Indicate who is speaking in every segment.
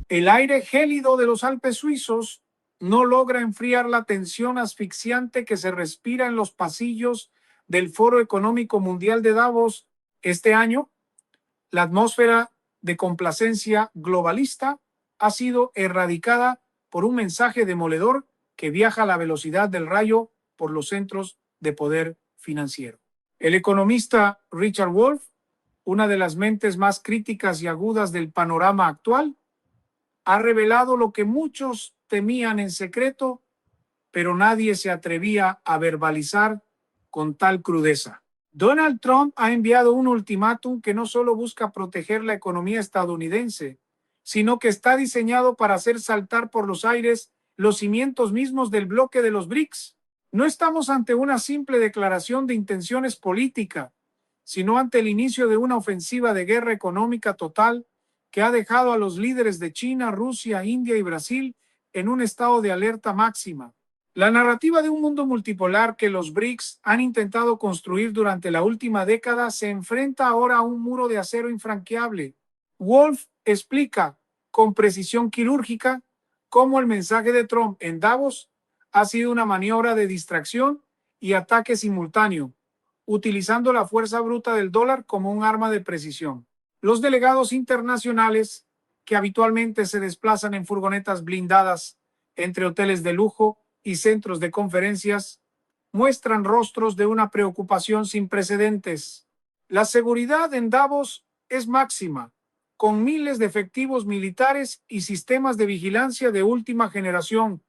Speaker 1: El aire gélido de los Alpes suizos no logra enfriar la tensión asfixiante que se respira en los pasillos del Foro Económico Mundial de Davos este año. La atmósfera de complacencia globalista ha sido erradicada por un mensaje demoledor que viaja a la velocidad del rayo por los centros de poder financiero. El economista Richard Wolff, una de las mentes más críticas y agudas del panorama actual, ha revelado lo que muchos temían en secreto, pero nadie se atrevía a verbalizar con tal crudeza. Donald Trump ha enviado un ultimátum que no solo busca proteger la economía estadounidense, sino que está diseñado para hacer saltar por los aires los cimientos mismos del bloque de los BRICS. No estamos ante una simple declaración de intenciones política, sino ante el inicio de una ofensiva de guerra económica total que ha dejado a los líderes de China, Rusia, India y Brasil en un estado de alerta máxima. La narrativa de un mundo multipolar que los BRICS han intentado construir durante la última década se enfrenta ahora a un muro de acero infranqueable. Wolff explica con precisión quirúrgica cómo el mensaje de Trump en Davos ha sido una maniobra de distracción y ataque simultáneo, utilizando la fuerza bruta del dólar como un arma de precisión. Los delegados internacionales, que habitualmente se desplazan en furgonetas blindadas entre hoteles de lujo y centros de conferencias, muestran rostros de una preocupación sin precedentes. La seguridad en Davos es máxima, con miles de efectivos militares y sistemas de vigilancia de última generación.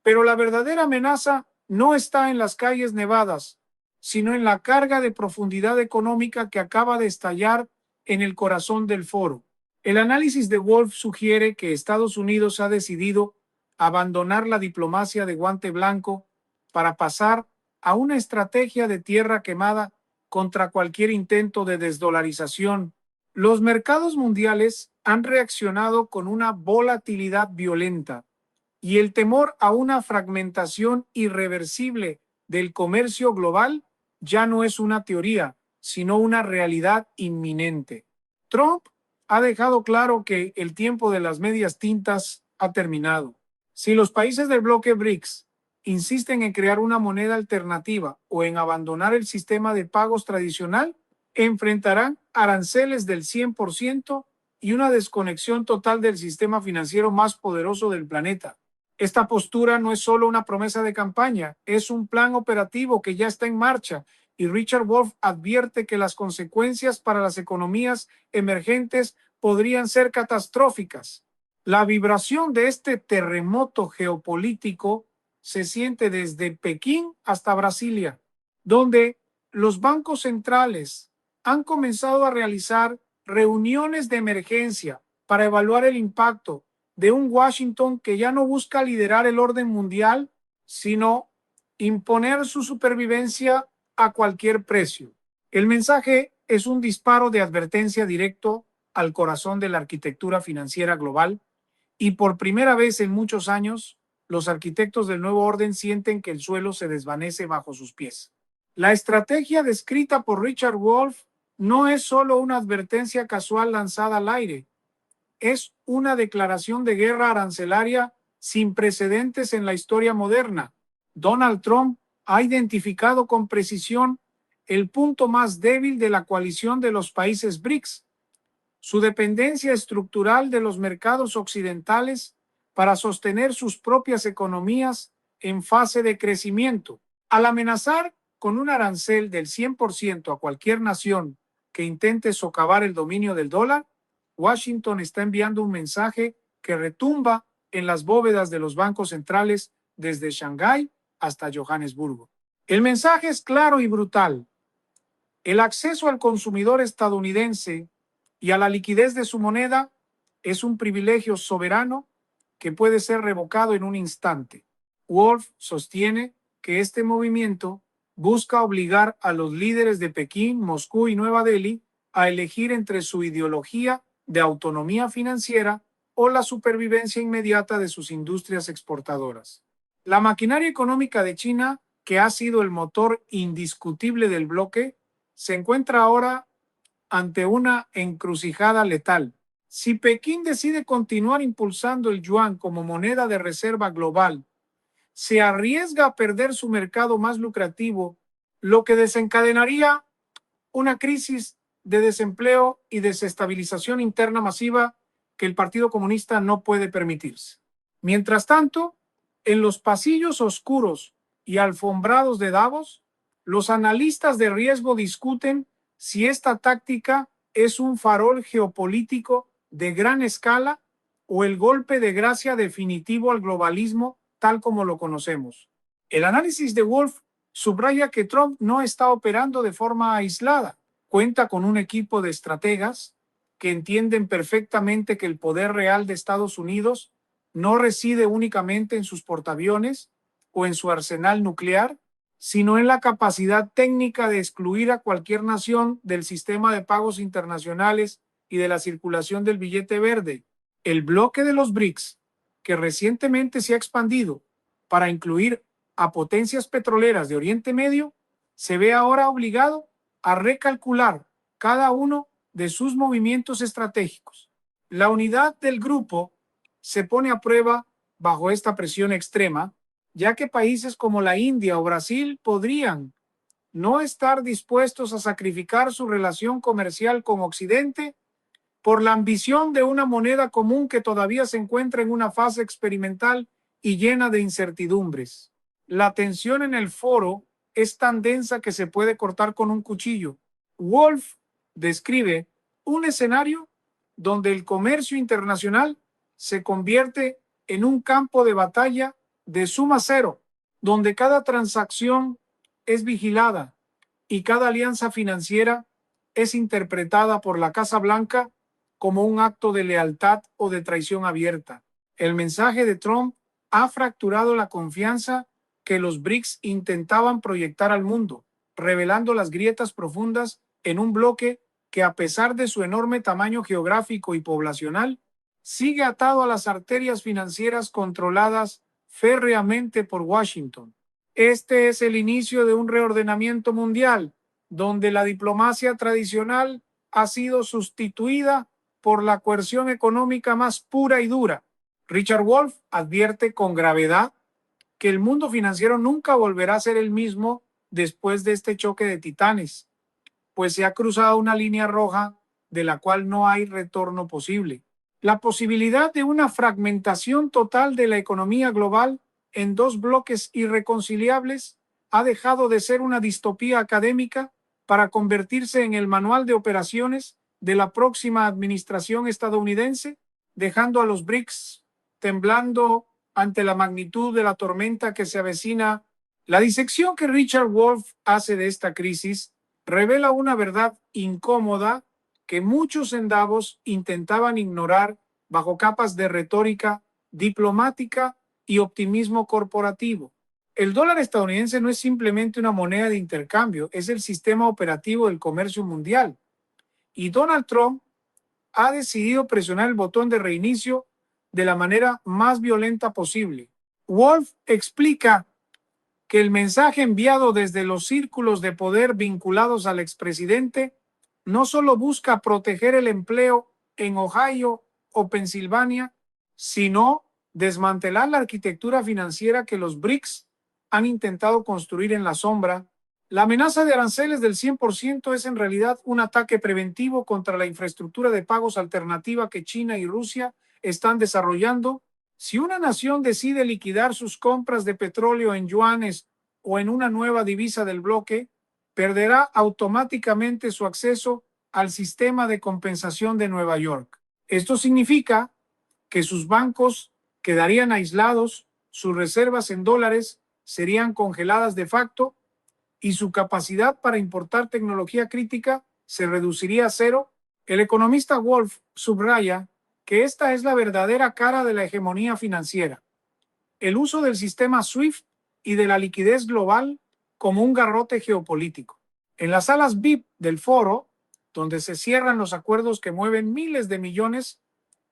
Speaker 1: Pero la verdadera amenaza no está en las calles nevadas, sino en la carga de profundidad económica que acaba de estallar en el corazón del foro. El análisis de Wolff sugiere que Estados Unidos ha decidido abandonar la diplomacia de guante blanco para pasar a una estrategia de tierra quemada contra cualquier intento de desdolarización. Los mercados mundiales han reaccionado con una volatilidad violenta y el temor a una fragmentación irreversible del comercio global ya no es una teoría, sino una realidad inminente. Trump ha dejado claro que el tiempo de las medias tintas ha terminado. Si los países del bloque BRICS insisten en crear una moneda alternativa o en abandonar el sistema de pagos tradicional, enfrentarán aranceles del 100% y una desconexión total del sistema financiero más poderoso del planeta. Esta postura no es solo una promesa de campaña, es un plan operativo que ya está en marcha y Richard Wolff advierte que las consecuencias para las economías emergentes podrían ser catastróficas. La vibración de este terremoto geopolítico se siente desde Pekín hasta Brasilia, donde los bancos centrales han comenzado a realizar reuniones de emergencia para evaluar el impacto de un Washington que ya no busca liderar el orden mundial, sino imponer su supervivencia a cualquier precio. El mensaje es un disparo de advertencia directo al corazón de la arquitectura financiera global y por primera vez en muchos años, los arquitectos del nuevo orden sienten que el suelo se desvanece bajo sus pies. La estrategia descrita por Richard Wolff no es solo una advertencia casual lanzada al aire, es una declaración de guerra arancelaria sin precedentes en la historia moderna. Donald Trump ha identificado con precisión el punto más débil de la coalición de los países BRICS, su dependencia estructural de los mercados occidentales para sostener sus propias economías en fase de crecimiento. Al amenazar con un arancel del 100% a cualquier nación que intente socavar el dominio del dólar, Washington está enviando un mensaje que retumba en las bóvedas de los bancos centrales desde Shanghái hasta Johannesburgo. El mensaje es claro y brutal. El acceso al consumidor estadounidense y a la liquidez de su moneda es un privilegio soberano que puede ser revocado en un instante. Wolff sostiene que este movimiento busca obligar a los líderes de Pekín, Moscú y Nueva Delhi a elegir entre su ideología de autonomía financiera o la supervivencia inmediata de sus industrias exportadoras. La maquinaria económica de China, que ha sido el motor indiscutible del bloque, se encuentra ahora ante una encrucijada letal. Si Pekín decide continuar impulsando el yuan como moneda de reserva global, se arriesga a perder su mercado más lucrativo, lo que desencadenaría una crisis de desempleo y desestabilización interna masiva que el Partido Comunista no puede permitirse. Mientras tanto, en los pasillos oscuros y alfombrados de Davos, los analistas de riesgo discuten si esta táctica es un farol geopolítico de gran escala o el golpe de gracia definitivo al globalismo tal como lo conocemos. El análisis de Wolf subraya que Trump no está operando de forma aislada. Cuenta con un equipo de estrategas que entienden perfectamente que el poder real de Estados Unidos no reside únicamente en sus portaaviones o en su arsenal nuclear, sino en la capacidad técnica de excluir a cualquier nación del sistema de pagos internacionales y de la circulación del billete verde. El bloque de los BRICS, que recientemente se ha expandido para incluir a potencias petroleras de Oriente Medio, se ve ahora obligado a recalcular cada uno de sus movimientos estratégicos. La unidad del grupo se pone a prueba bajo esta presión extrema, ya que países como la India o Brasil podrían no estar dispuestos a sacrificar su relación comercial con Occidente por la ambición de una moneda común que todavía se encuentra en una fase experimental y llena de incertidumbres. La tensión en el foro es tan densa que se puede cortar con un cuchillo. Wolf describe un escenario donde el comercio internacional se convierte en un campo de batalla de suma cero, donde cada transacción es vigilada y cada alianza financiera es interpretada por la Casa Blanca como un acto de lealtad o de traición abierta. El mensaje de Trump ha fracturado la confianza que los BRICS intentaban proyectar al mundo, revelando las grietas profundas en un bloque que, a pesar de su enorme tamaño geográfico y poblacional, sigue atado a las arterias financieras controladas férreamente por Washington. Este es el inicio de un reordenamiento mundial, donde la diplomacia tradicional ha sido sustituida por la coerción económica más pura y dura. Richard Wolff advierte con gravedad que el mundo financiero nunca volverá a ser el mismo después de este choque de titanes, pues se ha cruzado una línea roja de la cual no hay retorno posible. La posibilidad de una fragmentación total de la economía global en dos bloques irreconciliables ha dejado de ser una distopía académica para convertirse en el manual de operaciones de la próxima administración estadounidense, dejando a los BRICS temblando ante la magnitud de la tormenta que se avecina. La disección que Richard Wolff hace de esta crisis revela una verdad incómoda que muchos en Davos intentaban ignorar bajo capas de retórica diplomática y optimismo corporativo. El dólar estadounidense no es simplemente una moneda de intercambio, es el sistema operativo del comercio mundial. Y Donald Trump ha decidido presionar el botón de reinicio de la manera más violenta posible. Wolff explica que el mensaje enviado desde los círculos de poder vinculados al expresidente no solo busca proteger el empleo en Ohio o Pensilvania, sino desmantelar la arquitectura financiera que los BRICS han intentado construir en la sombra. La amenaza de aranceles del 100% es en realidad un ataque preventivo contra la infraestructura de pagos alternativa que China y Rusia están desarrollando. Si una nación decide liquidar sus compras de petróleo en yuanes o en una nueva divisa del bloque, perderá automáticamente su acceso al sistema de compensación de Nueva York. Esto significa que sus bancos quedarían aislados, sus reservas en dólares serían congeladas de facto y su capacidad para importar tecnología crítica se reduciría a cero. El economista Wolff subraya que esta es la verdadera cara de la hegemonía financiera: el uso del sistema SWIFT y de la liquidez global como un garrote geopolítico. En las salas VIP del foro, donde se cierran los acuerdos que mueven miles de millones,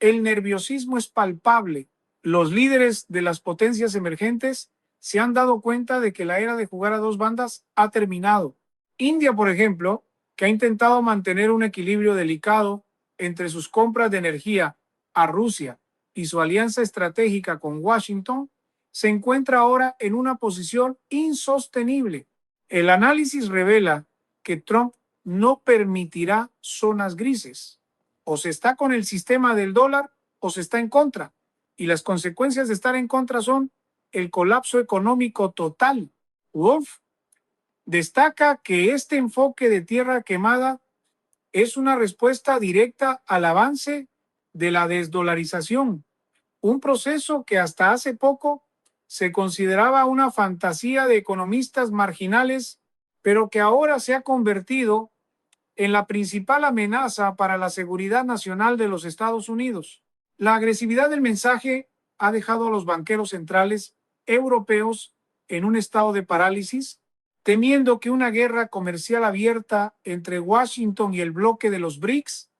Speaker 1: el nerviosismo es palpable. Los líderes de las potencias emergentes se han dado cuenta de que la era de jugar a dos bandas ha terminado. India, por ejemplo, que ha intentado mantener un equilibrio delicado, entre sus compras de energía a Rusia y su alianza estratégica con Washington, se encuentra ahora en una posición insostenible. El análisis revela que Trump no permitirá zonas grises. O se está con el sistema del dólar o se está en contra. Y las consecuencias de estar en contra son el colapso económico total. Wolf destaca que este enfoque de tierra quemada es una respuesta directa al avance de la desdolarización, un proceso que hasta hace poco se consideraba una fantasía de economistas marginales, pero que ahora se ha convertido en la principal amenaza para la seguridad nacional de los Estados Unidos. La agresividad del mensaje ha dejado a los banqueros centrales europeos en un estado de parálisis, temiendo que una guerra comercial abierta entre Washington y el bloque de los BRICS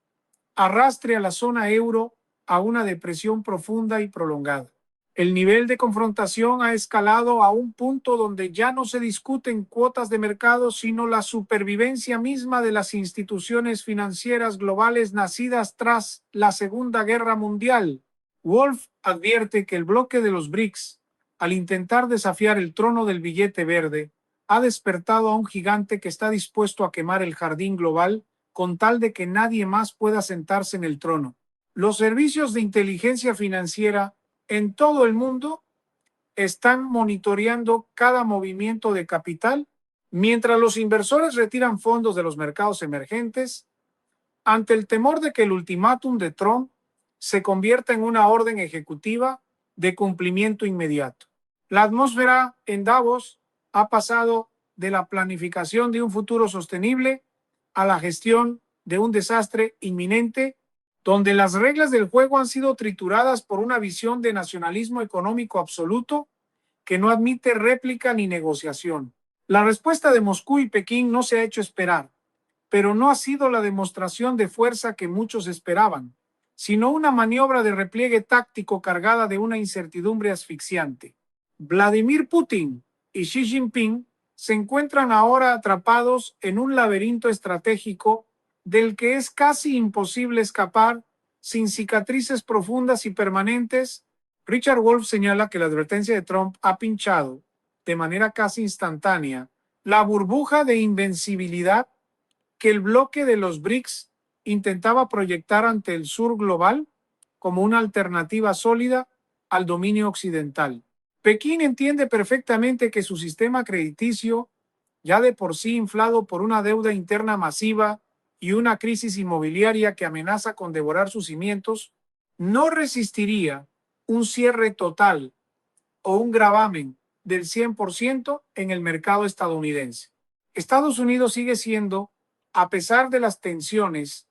Speaker 1: arrastre a la zona euro a una depresión profunda y prolongada. El nivel de confrontación ha escalado a un punto donde ya no se discuten cuotas de mercado, sino la supervivencia misma de las instituciones financieras globales nacidas tras la Segunda Guerra Mundial. Wolf advierte que el bloque de los BRICS, al intentar desafiar el trono del billete verde, ha despertado a un gigante que está dispuesto a quemar el jardín global con tal de que nadie más pueda sentarse en el trono. Los servicios de inteligencia financiera en todo el mundo están monitoreando cada movimiento de capital, mientras los inversores retiran fondos de los mercados emergentes, ante el temor de que el ultimátum de Trump se convierta en una orden ejecutiva de cumplimiento inmediato. La atmósfera en Davos ha pasado de la planificación de un futuro sostenible a la gestión de un desastre inminente, donde las reglas del juego han sido trituradas por una visión de nacionalismo económico absoluto que no admite réplica ni negociación. La respuesta de Moscú y Pekín no se ha hecho esperar, pero no ha sido la demostración de fuerza que muchos esperaban, sino una maniobra de repliegue táctico cargada de una incertidumbre asfixiante. Vladimir Putin y Xi Jinping se encuentran ahora atrapados en un laberinto estratégico del que es casi imposible escapar sin cicatrices profundas y permanentes. Richard Wolff señala que la advertencia de Trump ha pinchado, de manera casi instantánea, la burbuja de invencibilidad que el bloque de los BRICS intentaba proyectar ante el sur global como una alternativa sólida al dominio occidental. Pekín entiende perfectamente que su sistema crediticio, ya de por sí inflado por una deuda interna masiva y una crisis inmobiliaria que amenaza con devorar sus cimientos, no resistiría un cierre total o un gravamen del 100% en el mercado estadounidense. Estados Unidos sigue siendo, a pesar de las tensiones,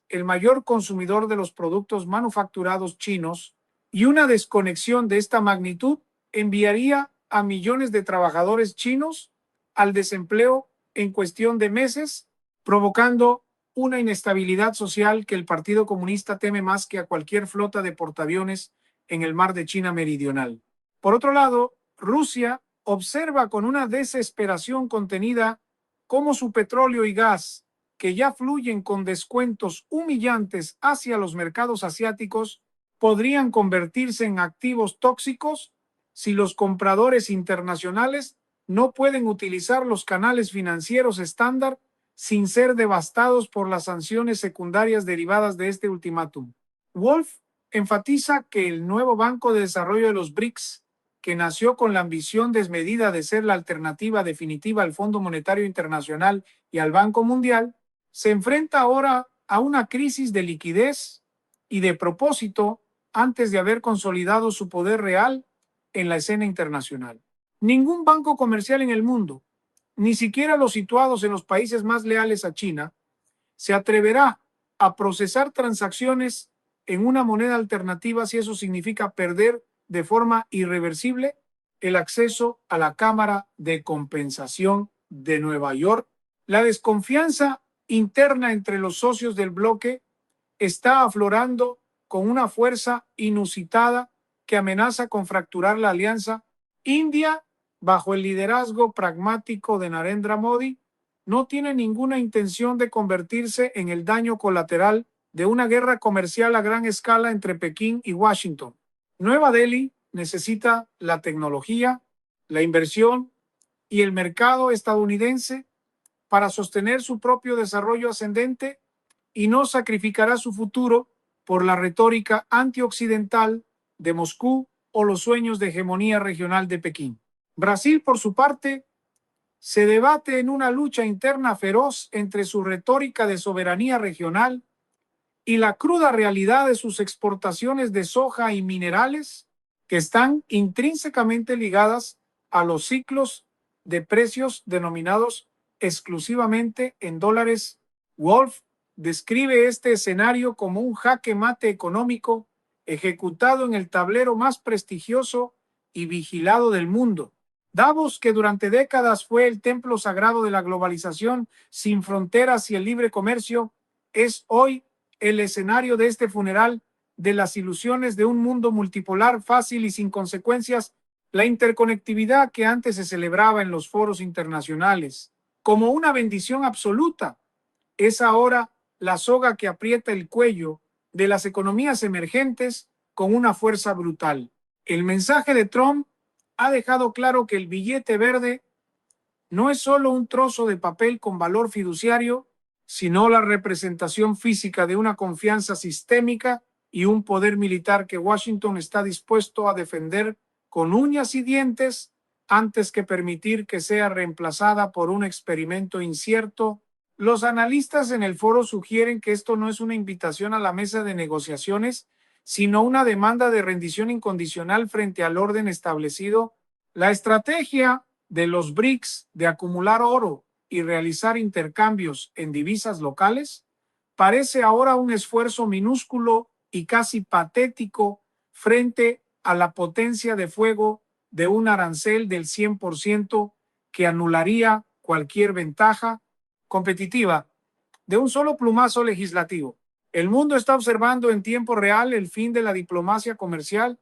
Speaker 1: el mayor consumidor de los productos manufacturados chinos, y una desconexión de esta magnitud enviaría a millones de trabajadores chinos al desempleo en cuestión de meses, provocando una inestabilidad social que el Partido Comunista teme más que a cualquier flota de portaaviones en el mar de China Meridional. Por otro lado, Rusia observa con una desesperación contenida cómo su petróleo y gas, que ya fluyen con descuentos humillantes hacia los mercados asiáticos, podrían convertirse en activos tóxicos si los compradores internacionales no pueden utilizar los canales financieros estándar sin ser devastados por las sanciones secundarias derivadas de este ultimátum. Wolff enfatiza que el nuevo Banco de Desarrollo de los BRICS, que nació con la ambición desmedida de ser la alternativa definitiva al Fondo Monetario Internacional y al Banco Mundial, se enfrenta ahora a una crisis de liquidez y de propósito antes de haber consolidado su poder real en la escena internacional. Ningún banco comercial en el mundo, ni siquiera los situados en los países más leales a China, se atreverá a procesar transacciones en una moneda alternativa si eso significa perder de forma irreversible el acceso a la Cámara de Compensación de Nueva York. La desconfianza interna entre los socios del bloque está aflorando con una fuerza inusitada que amenaza con fracturar la alianza. India, bajo el liderazgo pragmático de Narendra Modi, no tiene ninguna intención de convertirse en el daño colateral de una guerra comercial a gran escala entre Pekín y Washington. Nueva Delhi necesita la tecnología, la inversión y el mercado estadounidense para sostener su propio desarrollo ascendente y no sacrificará su futuro por la retórica antioccidental de Moscú o los sueños de hegemonía regional de Pekín. Brasil, por su parte, se debate en una lucha interna feroz entre su retórica de soberanía regional y la cruda realidad de sus exportaciones de soja y minerales, que están intrínsecamente ligadas a los ciclos de precios denominados exclusivamente en dólares. Wolf describe este escenario como un jaque mate económico ejecutado en el tablero más prestigioso y vigilado del mundo. Davos, que durante décadas fue el templo sagrado de la globalización sin fronteras y el libre comercio, es hoy el escenario de este funeral de las ilusiones de un mundo multipolar fácil y sin consecuencias. La interconectividad que antes se celebraba en los foros internacionales como una bendición absoluta es ahora la soga que aprieta el cuello de las economías emergentes con una fuerza brutal. El mensaje de Trump ha dejado claro que el billete verde no es solo un trozo de papel con valor fiduciario, sino la representación física de una confianza sistémica y un poder militar que Washington está dispuesto a defender con uñas y dientes antes que permitir que sea reemplazada por un experimento incierto. Los analistas en el foro sugieren que esto no es una invitación a la mesa de negociaciones, sino una demanda de rendición incondicional frente al orden establecido. La estrategia de los BRICS de acumular oro y realizar intercambios en divisas locales parece ahora un esfuerzo minúsculo y casi patético frente a la potencia de fuego de un arancel del 100% que anularía cualquier ventaja competitiva de un solo plumazo legislativo. El mundo está observando en tiempo real el fin de la diplomacia comercial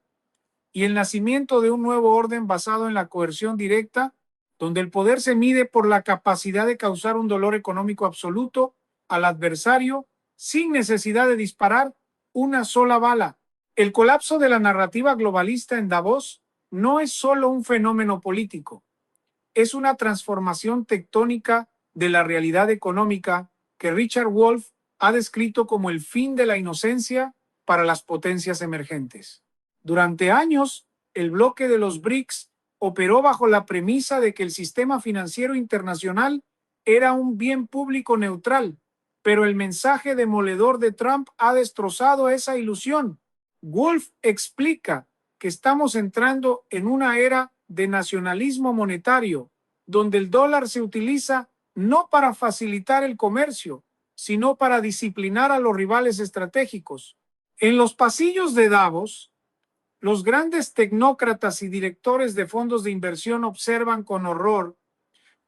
Speaker 1: y el nacimiento de un nuevo orden basado en la coerción directa, donde el poder se mide por la capacidad de causar un dolor económico absoluto al adversario sin necesidad de disparar una sola bala. El colapso de la narrativa globalista en Davos no es solo un fenómeno político, es una transformación tectónica de la realidad económica que Richard Wolff ha descrito como el fin de la inocencia para las potencias emergentes. Durante años, el bloque de los BRICS operó bajo la premisa de que el sistema financiero internacional era un bien público neutral, pero el mensaje demoledor de Trump ha destrozado esa ilusión. Wolff explica que estamos entrando en una era de nacionalismo monetario, donde el dólar se utiliza no para facilitar el comercio, sino para disciplinar a los rivales estratégicos. En los pasillos de Davos, los grandes tecnócratas y directores de fondos de inversión observan con horror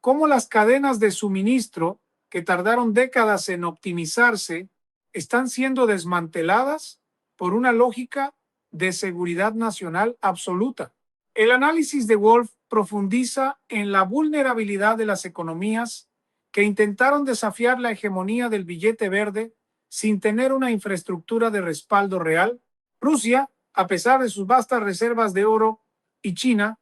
Speaker 1: cómo las cadenas de suministro, que tardaron décadas en optimizarse, están siendo desmanteladas por una lógica de seguridad nacional absoluta. El análisis de Wolff profundiza en la vulnerabilidad de las economías que intentaron desafiar la hegemonía del billete verde sin tener una infraestructura de respaldo real. Rusia, a pesar de sus vastas reservas de oro, y China,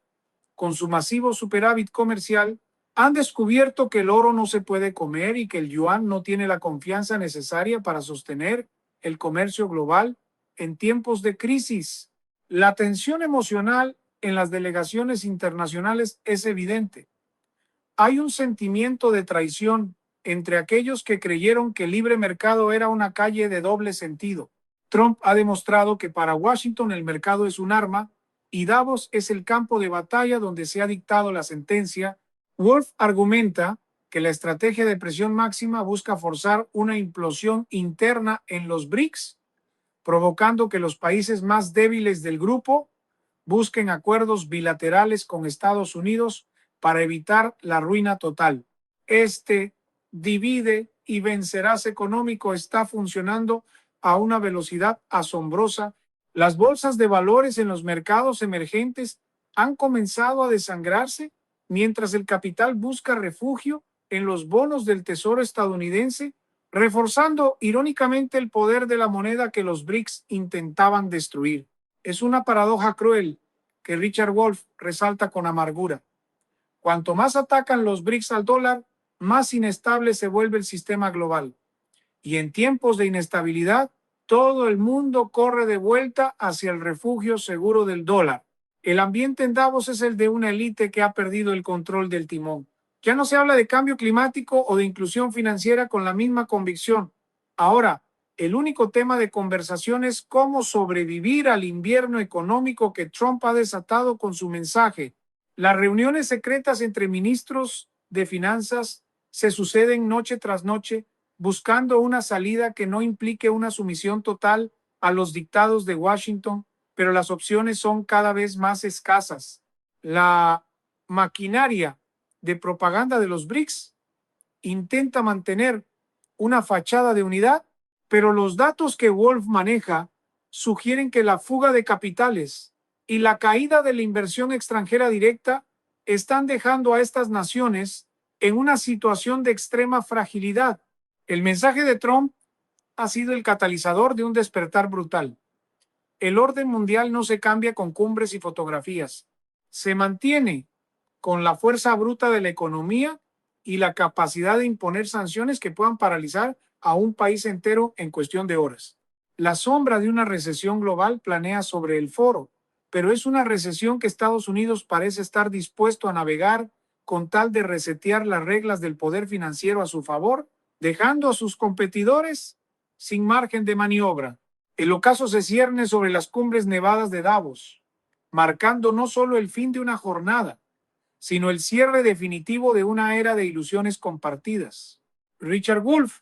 Speaker 1: con su masivo superávit comercial, han descubierto que el oro no se puede comer y que el yuan no tiene la confianza necesaria para sostener el comercio global en tiempos de crisis. La tensión emocional en las delegaciones internacionales es evidente. Hay un sentimiento de traición entre aquellos que creyeron que el libre mercado era una calle de doble sentido. Trump ha demostrado que para Washington el mercado es un arma y Davos es el campo de batalla donde se ha dictado la sentencia. Wolff argumenta que la estrategia de presión máxima busca forzar una implosión interna en los BRICS, provocando que los países más débiles del grupo busquen acuerdos bilaterales con Estados Unidos para evitar la ruina total. Este divide y vencerás económico está funcionando a una velocidad asombrosa. Las bolsas de valores en los mercados emergentes han comenzado a desangrarse mientras el capital busca refugio en los bonos del Tesoro estadounidense, reforzando irónicamente el poder de la moneda que los BRICS intentaban destruir. Es una paradoja cruel que Richard Wolff resalta con amargura. Cuanto más atacan los BRICS al dólar, más inestable se vuelve el sistema global. Y en tiempos de inestabilidad, todo el mundo corre de vuelta hacia el refugio seguro del dólar. El ambiente en Davos es el de una élite que ha perdido el control del timón. Ya no se habla de cambio climático o de inclusión financiera con la misma convicción. Ahora, el único tema de conversación es cómo sobrevivir al invierno económico que Trump ha desatado con su mensaje. Las reuniones secretas entre ministros de finanzas se suceden noche tras noche, buscando una salida que no implique una sumisión total a los dictados de Washington, pero las opciones son cada vez más escasas. La maquinaria de propaganda de los BRICS intenta mantener una fachada de unidad, pero los datos que Wolff maneja sugieren que la fuga de capitales y la caída de la inversión extranjera directa están dejando a estas naciones en una situación de extrema fragilidad. El mensaje de Trump ha sido el catalizador de un despertar brutal. El orden mundial no se cambia con cumbres y fotografías. Se mantiene con la fuerza bruta de la economía y la capacidad de imponer sanciones que puedan paralizar a un país entero en cuestión de horas. La sombra de una recesión global planea sobre el foro, pero es una recesión que Estados Unidos parece estar dispuesto a navegar con tal de resetear las reglas del poder financiero a su favor, dejando a sus competidores sin margen de maniobra. El ocaso se cierne sobre las cumbres nevadas de Davos, marcando no solo el fin de una jornada, sino el cierre definitivo de una era de ilusiones compartidas. Richard Wolff,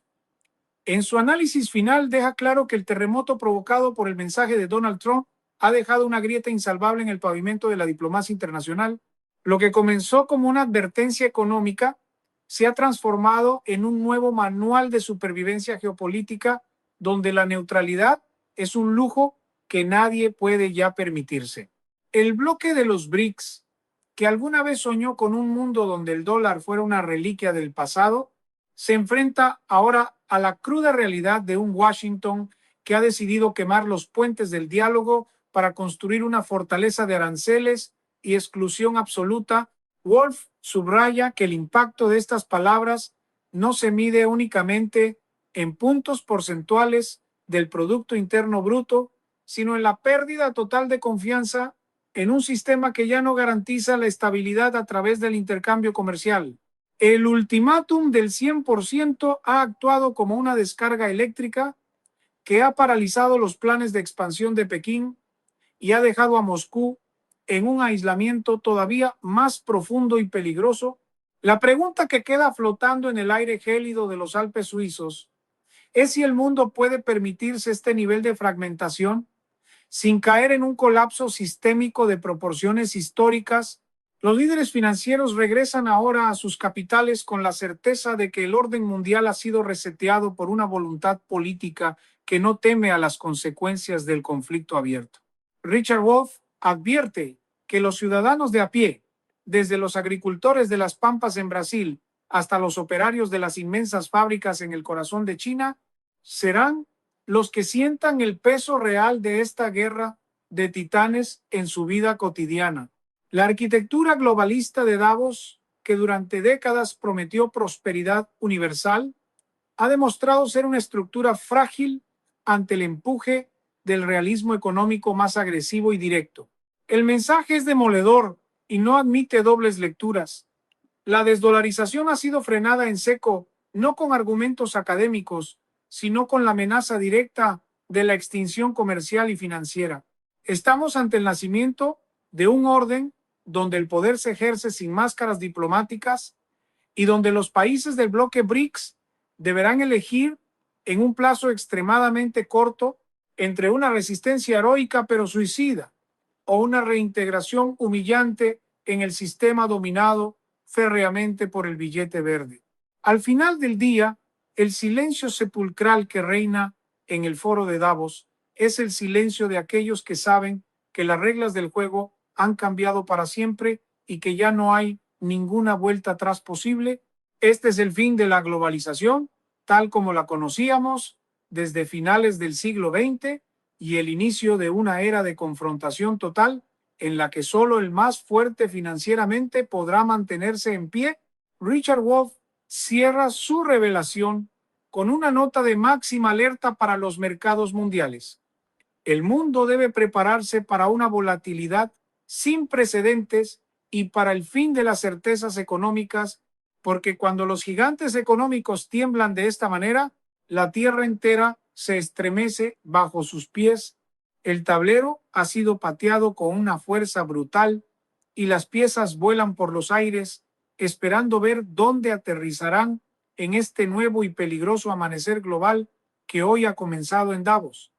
Speaker 1: en su análisis final, deja claro que el terremoto provocado por el mensaje de Donald Trump ha dejado una grieta insalvable en el pavimento de la diplomacia internacional. Lo que comenzó como una advertencia económica se ha transformado en un nuevo manual de supervivencia geopolítica donde la neutralidad es un lujo que nadie puede ya permitirse. El bloque de los BRICS, que alguna vez soñó con un mundo donde el dólar fuera una reliquia del pasado, se enfrenta ahora a la cruda realidad de un Washington que ha decidido quemar los puentes del diálogo para construir una fortaleza de aranceles y exclusión absoluta. Wolff subraya que el impacto de estas palabras no se mide únicamente en puntos porcentuales del Producto Interno Bruto, sino en la pérdida total de confianza en un sistema que ya no garantiza la estabilidad a través del intercambio comercial. El ultimátum del 100% ha actuado como una descarga eléctrica que ha paralizado los planes de expansión de Pekín y ha dejado a Moscú en un aislamiento todavía más profundo y peligroso. La pregunta que queda flotando en el aire gélido de los Alpes suizos es si el mundo puede permitirse este nivel de fragmentación sin caer en un colapso sistémico de proporciones históricas. Los líderes financieros regresan ahora a sus capitales con la certeza de que el orden mundial ha sido reseteado por una voluntad política que no teme a las consecuencias del conflicto abierto. Richard Wolff advierte que los ciudadanos de a pie, desde los agricultores de las pampas en Brasil hasta los operarios de las inmensas fábricas en el corazón de China, serán los que sientan el peso real de esta guerra de titanes en su vida cotidiana. La arquitectura globalista de Davos, que durante décadas prometió prosperidad universal, ha demostrado ser una estructura frágil ante el empuje del realismo económico más agresivo y directo. El mensaje es demoledor y no admite dobles lecturas. La desdolarización ha sido frenada en seco, no con argumentos académicos, sino con la amenaza directa de la extinción comercial y financiera. Estamos ante el nacimiento de un orden donde el poder se ejerce sin máscaras diplomáticas y donde los países del bloque BRICS deberán elegir en un plazo extremadamente corto entre una resistencia heroica pero suicida o una reintegración humillante en el sistema dominado férreamente por el billete verde. Al final del día, el silencio sepulcral que reina en el foro de Davos es el silencio de aquellos que saben que las reglas del juego han cambiado para siempre y que ya no hay ninguna vuelta atrás posible. Este es el fin de la globalización tal como la conocíamos desde finales del siglo XX y el inicio de una era de confrontación total en la que solo el más fuerte financieramente podrá mantenerse en pie. Richard Wolff cierra su revelación con una nota de máxima alerta para los mercados mundiales. El mundo debe prepararse para una volatilidad sin precedentes y para el fin de las certezas económicas, porque cuando los gigantes económicos tiemblan de esta manera, la tierra entera se estremece bajo sus pies. El tablero ha sido pateado con una fuerza brutal y las piezas vuelan por los aires, esperando ver dónde aterrizarán en este nuevo y peligroso amanecer global que hoy ha comenzado en Davos.